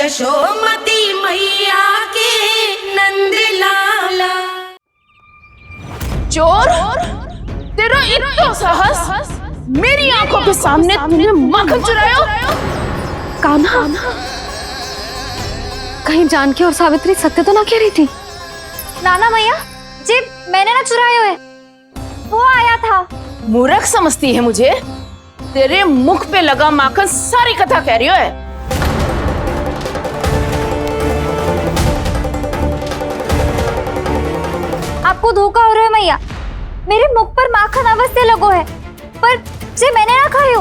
यशोमती मैया के नंद लाला। चोर, तेरा इतना साहस, मेरी आंखों के सामने तूने माखन चुराया। कान्हा, कहीं जानकी और सावित्री सत्य तो ना कह रही थी? नाना मैया जी, मैंने ना चुराया है, वो आया था। मूर्ख समझती है मुझे? तेरे मुख पे लगा माखन सारी कथा कह रही है। आपको धोखा हो रहा है मैया, मेरे मुख पर माखन अवश्य लगो है, पर जे मैंने ना खायो,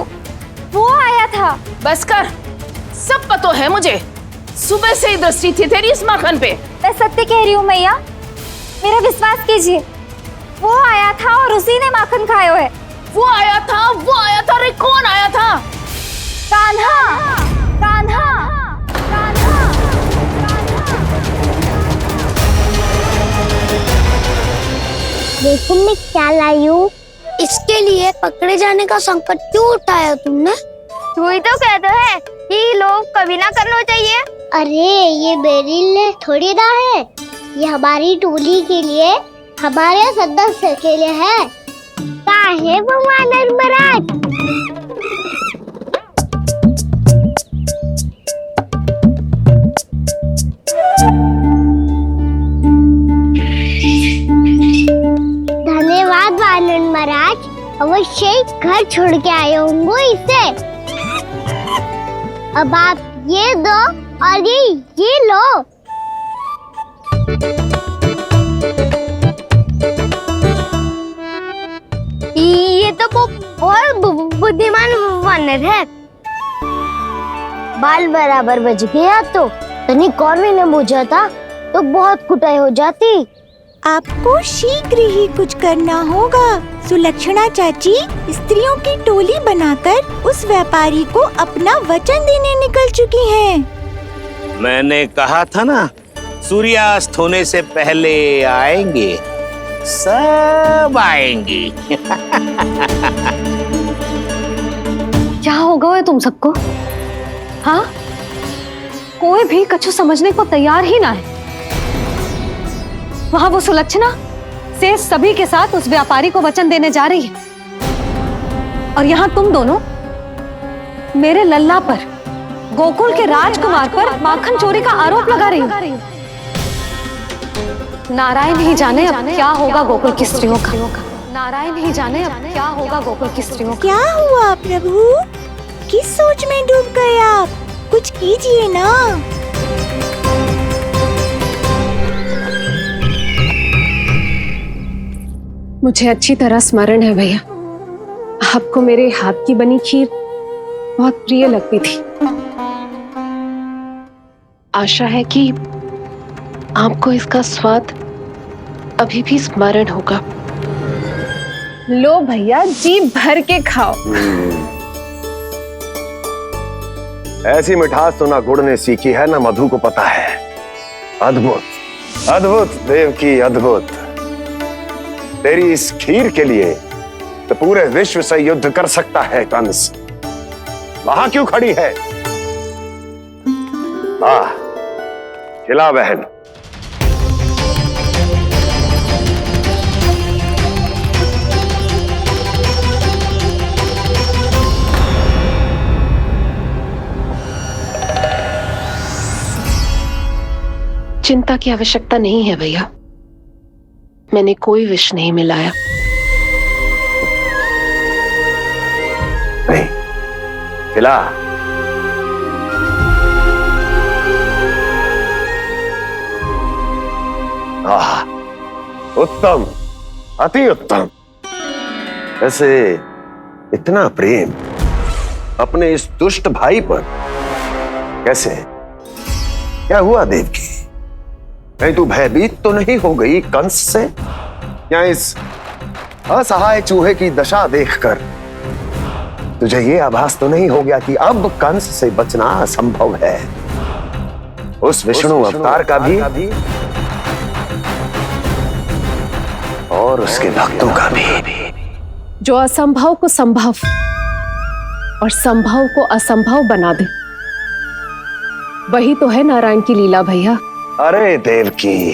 वो आया था। बस कर, सब पता है मुझे। सुबह से ही दृष्टि थी तेरी इस माखन पे। मैं सत्य कह रही हूँ मैया, मेरा विश्वास कीजिए, वो आया था और उसी ने माखन खायो है। वो आया था। अरे कौन आया था? कान्हा, कान्हा, कान्हा। देखो मैं क्या लाई हूँ। इसके लिए पकड़े जाने का संकट क्यों उठाया तुमने? वही तो कहते हैं कि लोग कभी ना करना चाहिए। अरे ये मेरे लिए थोड़ी ना है, ये हमारी टोली के लिए, हमारे सदस्य के लिए है। काहे भगवान महाराज? धन्यवाद वानर महाराज, अवश्य घर छोड़ के आए होंगे इसे। अब आप ये दो और ये लो। ये तो बहुत बुद्धिमान वानर है। बाल बराबर बज गया तो तनिक और भी न बुझा था तो बहुत कुटाई हो जाती। आपको शीघ्र ही कुछ करना होगा। सुलक्षणा चाची स्त्रियों की टोली बनाकर उस व्यापारी को अपना वचन देने निकल चुकी हैं। मैंने कहा था ना, सूर्यास्त होने से पहले आएंगे, सब आएंगे। क्या होगा है तुम सबको? हाँ, कोई भी कछु समझने को तैयार ही ना है। वहां वो सुलक्षणा से सभी के साथ उस व्यापारी को वचन देने जा रही है, और यहाँ तुम दोनों मेरे लल्ला पर, गोकुल के राजकुमार पर माखन चोरी का आरोप लगा रही हो। नारायण ही जाने अब क्या होगा गोकुल की स्त्रियों का। नारायण ही जाने अब क्या होगा गोकुल की स्त्रियों का। क्या हुआ प्रभु? किस सोच में डूब गए आप? कुछ कीजिए ना। मुझे अच्छी तरह स्मरण है भैया, आपको मेरे हाथ की बनी खीर बहुत प्रिय लगती थी। आशा है कि आपको इसका स्वाद अभी भी स्मरण होगा। लो भैया, जी भर के खाओ। ऐसी मिठास तो ना गुड़ ने सीखी है ना मधु को पता है। अद्भुत, अद्भुत देवकी, अद्भुत। तेरी इस खीर के लिए तो पूरे विश्व से युद्ध कर सकता है कंस। वहां क्यों खड़ी है? वाह, खिला बहन। चिंता की आवश्यकता नहीं है भैया, मैंने कोई विष नहीं मिलाया। नहीं, खिला। आह, उत्तम, अति उत्तम। वैसे इतना प्रेम अपने इस दुष्ट भाई पर कैसे? क्या हुआ देवकी? कहीं तू भयभीत तो नहीं हो गई कंस से? या इस असहाय चूहे की दशा देखकर तुझे ये आभास तो नहीं हो गया कि अब कंस से बचना असंभव है? उस विष्णु अवतार का भी और उसके भक्तों का भी, जो असंभव को संभव और संभव को असंभव बना दे, वही तो है नारायण की लीला भैया। अरे देवकी,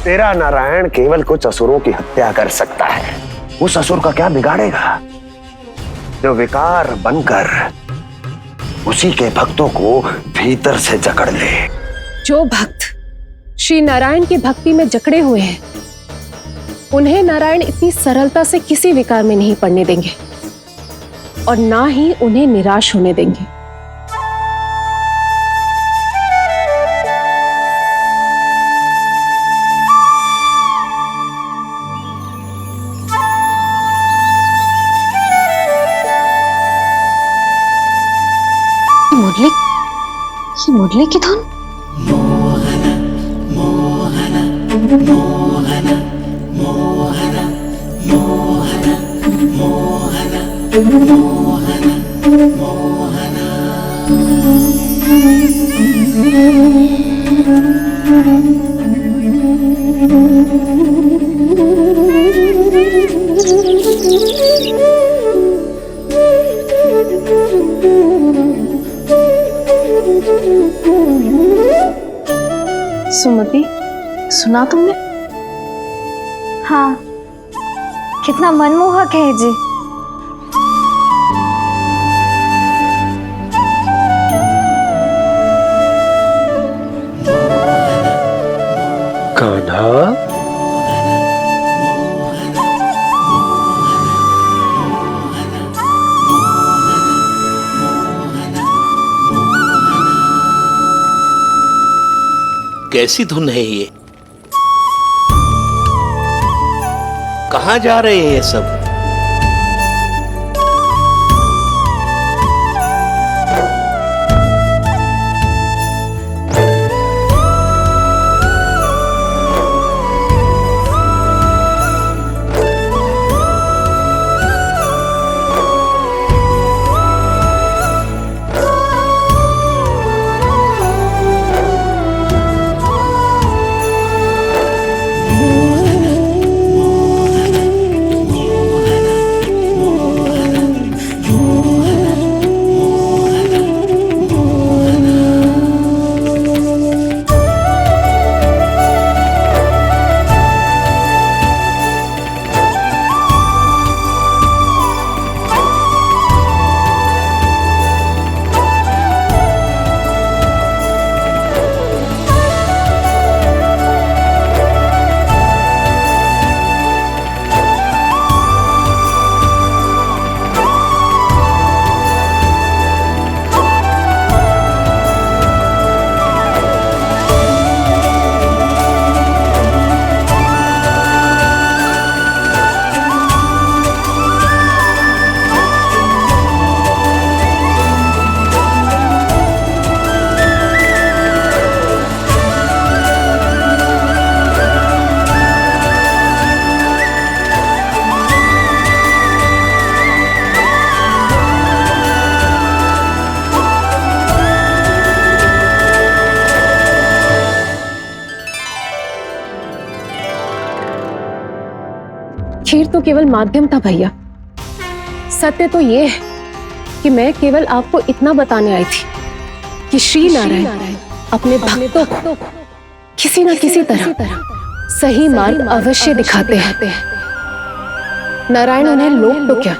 तेरा नारायण केवल कुछ असुरों की हत्या कर सकता है। उस असुर का क्या बिगाड़ेगा जो विकार बनकर उसी के भक्तों को भीतर से जकड़ ले। जो भक्त श्री नारायण की भक्ति में जकड़े हुए हैं, उन्हें नारायण इतनी सरलता से किसी विकार में नहीं पड़ने देंगे और ना ही उन्हें निराश होने देंगे। मुरली की धुन। सुमति, सुना तुमने? हाँ, कितना मनमोहक है जी। कान्हा, कैसी धुन है ये? कहाँ जा रहे हैं ये सब? खीर तो केवल माध्यम था भैया। सत्य तो ये है कि मैं केवल आपको इतना बताने आई थी कि श्री नारायण अपने भक्तों को किसी न किसी तरह सही मार्ग अवश्य दिखाते हैं। नारायण उन्हें लोग तो क्या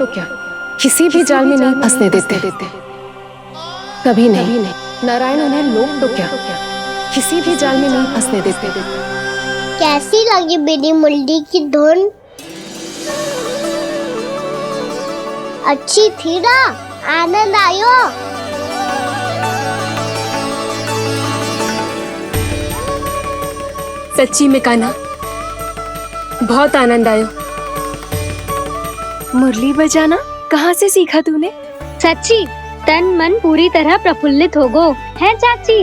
किसी भी जाल में नहीं फंसने देते, कभी नहीं। नारायण उन्हें लोग तो क्या किसी भी जाल में नहीं फंसने देते। कैसी लगी मेरी मुरली की धुन? अच्छी थी ना? आनंद आयो? सच्ची में कान्हा, बहुत आनंद आयो। मुरली बजाना कहाँ से सीखा तूने? सच्ची तन मन पूरी तरह प्रफुल्लित हो गो है चाची।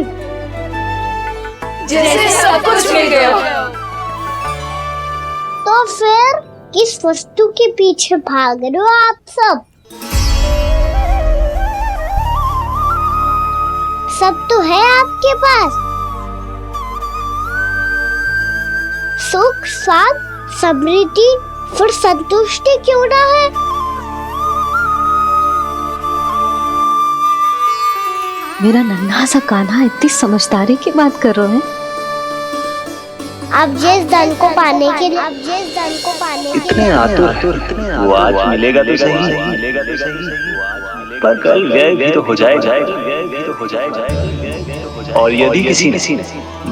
जैसे सब कुछ मिल गया। तो फिर किस वस्तु के पीछे भाग रहे हो आप सब? सब तो है आपके पास। सुख, स्वाद, समृद्धि, फिर संतुष्टि क्यों ना है? मेरा नन्हा सा कान्हा इतनी समझदारी की बात कर रहे हैं। अब जिस धन को पाने के लिए इतने आतुर वो आज मिलेगा तो सही, पर कल व्यय भी तो हो जाएगा। और यदि किसी ने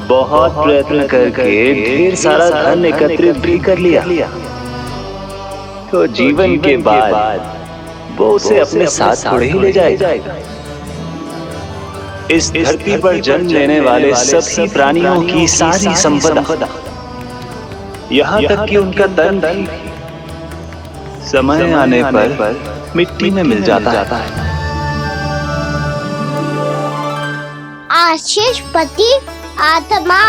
बहुत प्रयत्न करके ढेर सारा धन एकत्रित भी कर लिया, तो जीवन के बाद वो उसे अपने साथ थोड़े ही ले जाएगा। इस धरती पर जन्म लेने वाले सभी प्राणियों की सारी संपदा, यहाँ तक कि उनका तन भी समय आने पर मिट्टी में मिल जाता है। आशीष पति आत्मा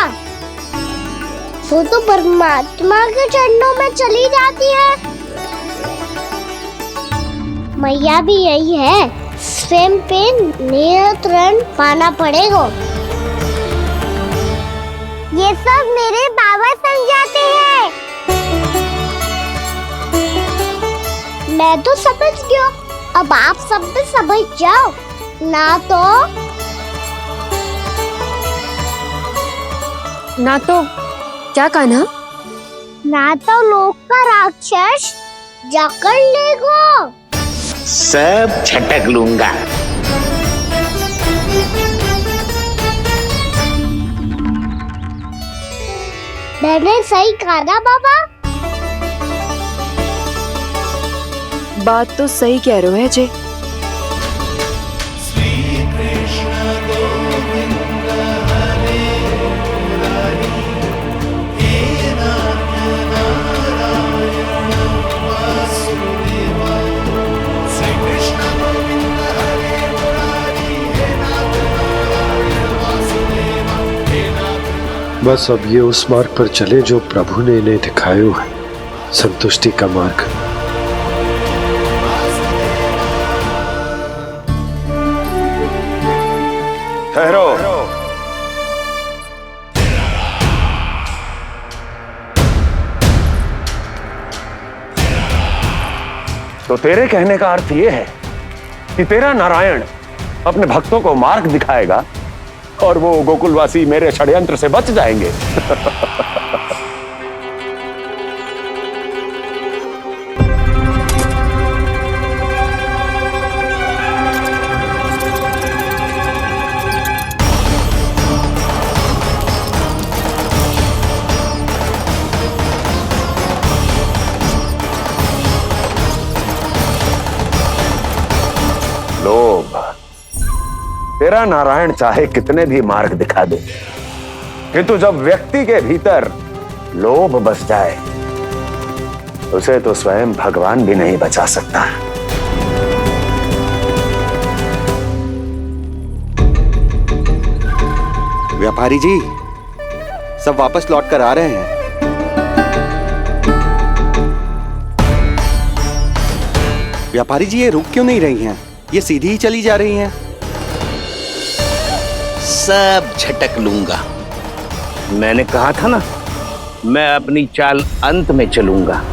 वो तो परमात्मा के चरणों में चली जाती है। मैया भी यही है, स्वयं पे नियंत्रण पाना पड़ेगा। ये सब मेरे बाबा समझाते हैं। मैं तो समझ गया, अब आप सब भी समझ जाओ ना तो क्या कान्हा? ना तो लोक का राक्षस जकड़ लेगा। सब झटक लूंगा। मैंने सही कहा ना बाबा? बात तो सही कह रहे हो है जय। बस अब ये उस मार्ग पर चले जो प्रभु ने इन्हें दिखाया है, संतुष्टि का मार्ग। ठहरो। तो तेरे कहने का अर्थ यह है कि तेरा नारायण अपने भक्तों को मार्ग दिखाएगा और वो गोकुलवासी मेरे षड्यंत्र से बच जाएंगे। लोभ। तेरा नारायण चाहे कितने भी मार्ग दिखा दे, किंतु जब व्यक्ति के भीतर लोभ बस जाए, उसे तो स्वयं भगवान भी नहीं बचा सकता। व्यापारी जी, सब वापस लौट कर आ रहे हैं। व्यापारी जी, ये रुक क्यों नहीं रही हैं? ये सीधी ही चली जा रही हैं। सब झटक लूंगा। मैंने कहा था ना, मैं अपनी चाल अंत में चलूंगा।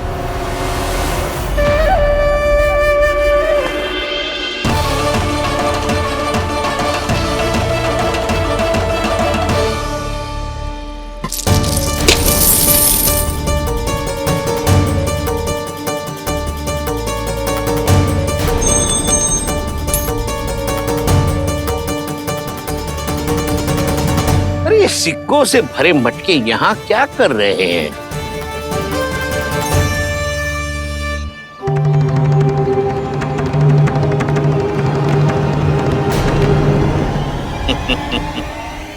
सिक्कों से भरे मटके यहाँ क्या कर रहे हैं?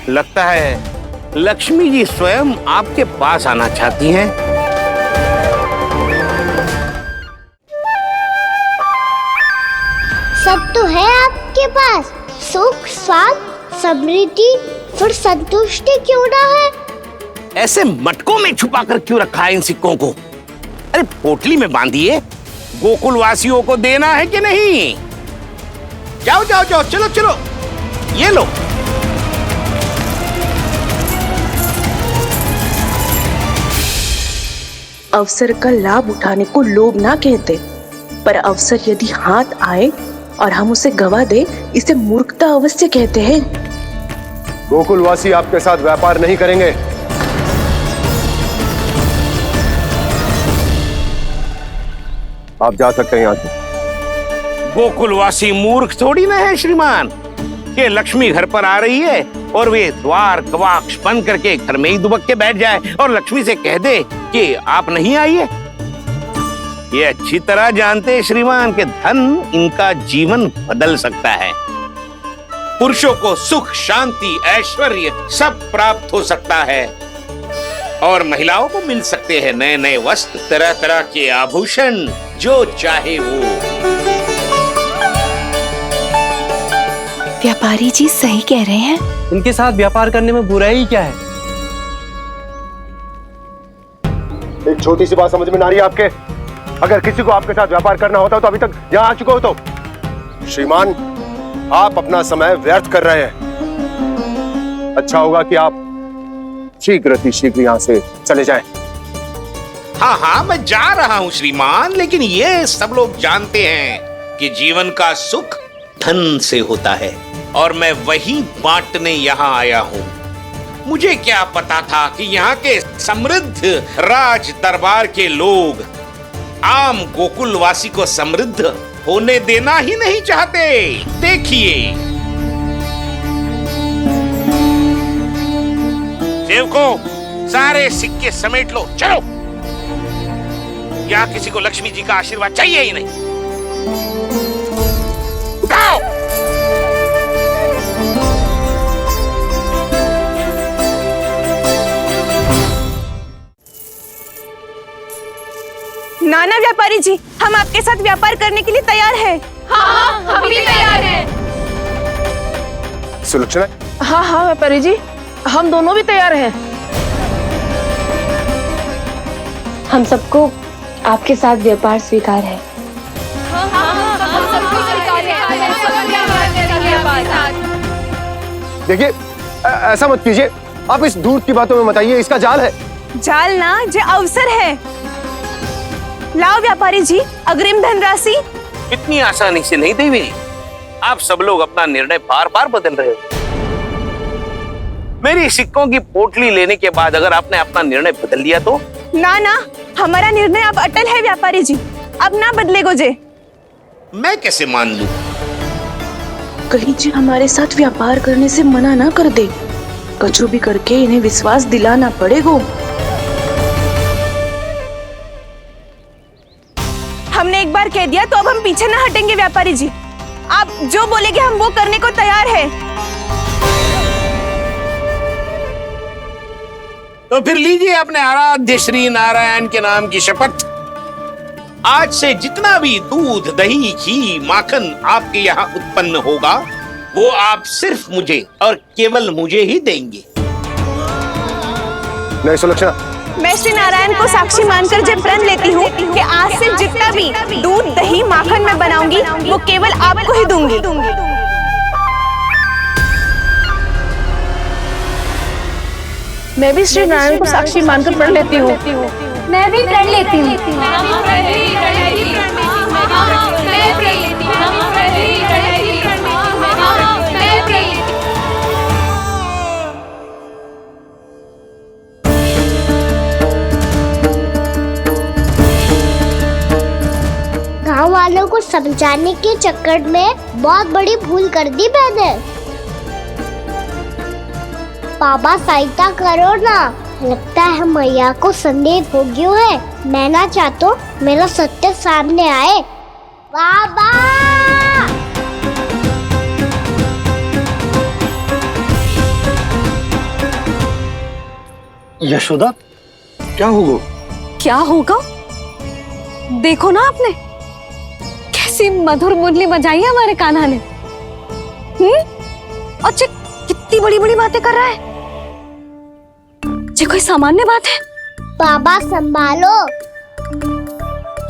लगता है लक्ष्मी जी स्वयं आपके पास आना चाहती हैं। सब तो है आपके पास, सुख, स्वाद, समृद्धि, फिर संतुष्टि क्यों ना है? ऐसे मटकों में छुपा कर क्यों रखा है इन सिक्कों को? अरे पोटली में बांधिए, गोकुलवासियों को देना है कि नहीं? जाओ जाओ जाओ, चलो चलो, ये लो। अवसर का लाभ उठाने को लोभ ना कहते, पर अवसर यदि हाथ आए और हम उसे गवा दे, इसे मूर्खता अवश्य कहते हैं। गोकुलवासी आपके साथ व्यापार नहीं करेंगे। आप जा सकते हैं यहाँ से। गोकुलवासी मूर्ख थोड़ी ना है श्रीमान। ये लक्ष्मी घर पर आ रही है और वे द्वार कवाक्ष बंद करके घर में ही दुबक के बैठ जाए और लक्ष्मी से कह दे कि आप नहीं आइए। ये अच्छी तरह जानते हैं श्रीमान कि धन इनका जीवन बदल सकता है। पुरुषों को सुख, शांति, ऐश्वर्य सब प्राप्त हो सकता है और महिलाओं को मिल सकते हैं नए नए वस्त्र, तरह तरह के आभूषण, जो चाहे वो। व्यापारी जी सही कह रहे हैं। इनके साथ व्यापार करने में बुराई क्या है? एक छोटी सी बात समझ में ना आ रही है आपके? अगर किसी को आपके साथ व्यापार करना होता तो अभी तक यहाँ आ चुके हो। तो श्रीमान, आप अपना समय व्यर्थ कर रहे हैं। अच्छा होगा कि आप शीघ्र यहाँ से चले जाएं। हाँ हाँ, मैं जा रहा हूँ श्रीमान, लेकिन ये सब लोग जानते हैं कि जीवन का सुख धन से होता है और मैं वही बांटने यहाँ आया हूँ। मुझे क्या पता था कि यहाँ के समृद्ध राज दरबार के लोग आम गोकुलवासी को समृद्ध होने देना ही नहीं चाहते। देखिए सेवकों, सारे सिक्के समेट लो, चलो। यहाँ किसी को लक्ष्मी जी का आशीर्वाद चाहिए ही नहीं। उठाओ। नाना व्यापारी जी, हम आपके साथ व्यापार करने के लिए तैयार हैं। हाँ, हम भी तैयार हैं। सुलक्षणा? हाँ हाँ व्यापारी जी, हम दोनों भी तैयार हैं। हम सबको आपके साथ व्यापार स्वीकार है। देखिए, ऐसा मत कीजिए। आप इस दूध की बातों में बताइए, इसका जाल है। जाल ना, जे अवसर है। लाओ व्यापारी जी अग्रिम धनराशि। इतनी आसानी से नहीं देवी जी। आप सब लोग अपना निर्णय बार बार बदल रहे हो। मेरी सिक्कों की पोटली लेने के बाद अगर आपने अपना निर्णय बदल लिया तो? ना ना, हमारा निर्णय अब अटल है व्यापारी जी, अब ना बदलेगो जे। मैं कैसे मान लूं? कहीं जी हमारे साथ व्यापार करने से मना ना कर दे। कचू भी करके इन्हें विश्वास दिलाना पड़ेगा। हमने एक बार कह दिया तो अब हम पीछे ना हटेंगे व्यापारी जी। आप जो बोलेंगे हम वो करने को तैयार है। तो फिर लीजिए अपने आराध्य श्री नारायण के नाम की शपथ। आज से जितना भी दूध, दही, घी, माखन आपके यहाँ उत्पन्न होगा वो आप सिर्फ मुझे और केवल मुझे ही देंगे। नहीं सुलक्षणा, मैं श्री नारायण को साक्षी मानकर जब प्रण लेती हूँ कि आज से जितना भी दूध, दही, माखन मैं बनाऊंगी वो केवल आपको ही दूंगी। मैं भी श्री नारायण को साक्षी मानकर प्रण लेती हूँ। मैं भी प्रण लेती हूँ। गाँव वालों को समझाने के चक्कर में बहुत बड़ी भूल कर दी मैंने। बाबा सहायता करो ना। लगता है मैया को संदेह हो गया है। मैं ना चाहता मेरा सत्य सामने आए। बाबा! यशोदा, क्या होगा? क्या होगा? देखो ना आपने कैसी मधुर मुरली बजाई है हमारे कान्हा ने। अच्छा, कितनी बड़ी बड़ी बातें कर रहा है। ये कोई सामान्य बात है? बाबा संभालो।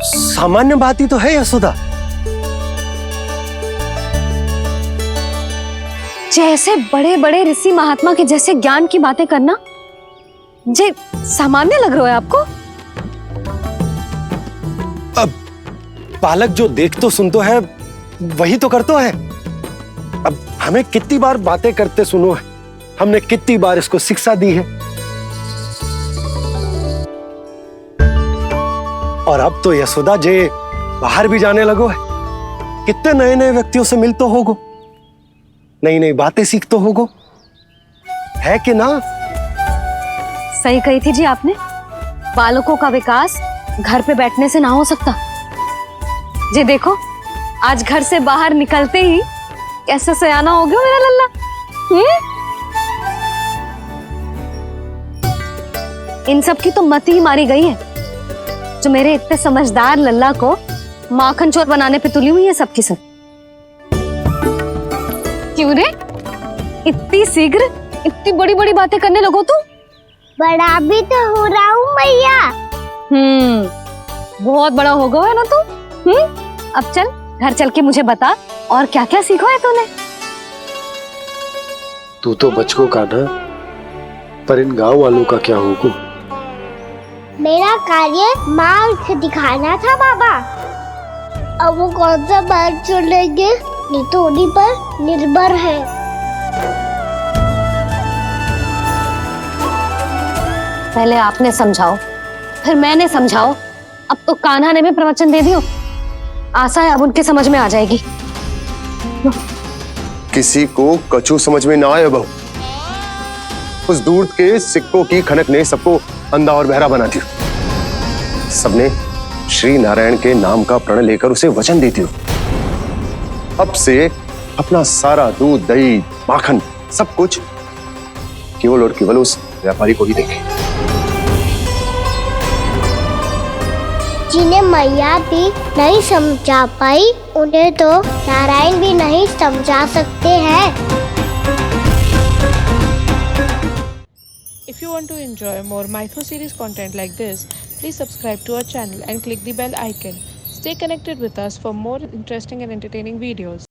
सामान्य बात ही तो है यशोदा। जैसे बड़े बड़े ऋषि महात्मा के जैसे ज्ञान की बातें करना जे सामान्य लग रहा है आपको? अब बालक जो देख तो सुन तो है, वही तो करतो है। अब हमें कितनी बार बातें करते सुनो है, हमने कितनी बार इसको शिक्षा दी है। और अब तो यशोदा जे बाहर भी जाने लगो है, कितने नए नए व्यक्तियों से मिलते होगो, नई नई बातें सीखते होगो, है कि ना? सही कही थी जी आपने। बालकों का विकास घर पे बैठने से ना हो सकता। जी देखो, आज घर से बाहर निकलते ही कैसे सयाना हो गया मेरा लल्ला। इन सब की तो मत ही मारी गई है, जो मेरे इतने समझदार लल्ला को माखन चोर बनाने पे तुली हुई है सबकी सब। क्यों रे, इतनी शीघ्र इतनी बड़ी बड़ी बातें करने लगो तू? बड़ा भी तो हो रहा हूँ मैया। बहुत बड़ा हो गया है ना तू। अब चल घर चल के मुझे बता और क्या क्या सीखा है तूने। तू तो बचको का ना, पर इन गांव वालों का क्या होगा? मेरा कार्य मार्ग दिखाना था बाबा। अब वो कौन सा मार्ग चुनेंगे ये तो उन्हीं पर निर्भर है। पहले आपने समझाओ, फिर मैंने समझाओ, अब तो कान्हा ने भी प्रवचन दे दियो। आशा है अब उनके समझ में आ जाएगी। किसी को कछु समझ में ना आए बहू। उस दूर के सिक्कों की खनक ने सबको अंधा और बहरा बना दिया। सबने श्री नारायण के नाम का प्रण लेकर उसे वचन देती हो। अब से अपना सारा दूध, दही, माखन सब कुछ केवल और केवल उस व्यापारी को ही देखे। जिन्हें मैया भी नहीं समझा पाई, उन्हें तो नारायण भी नहीं समझा सकते हैं। If you want to enjoy more Mythos series content like this, please subscribe to our channel and click the bell icon. Stay connected with us for more interesting and entertaining videos.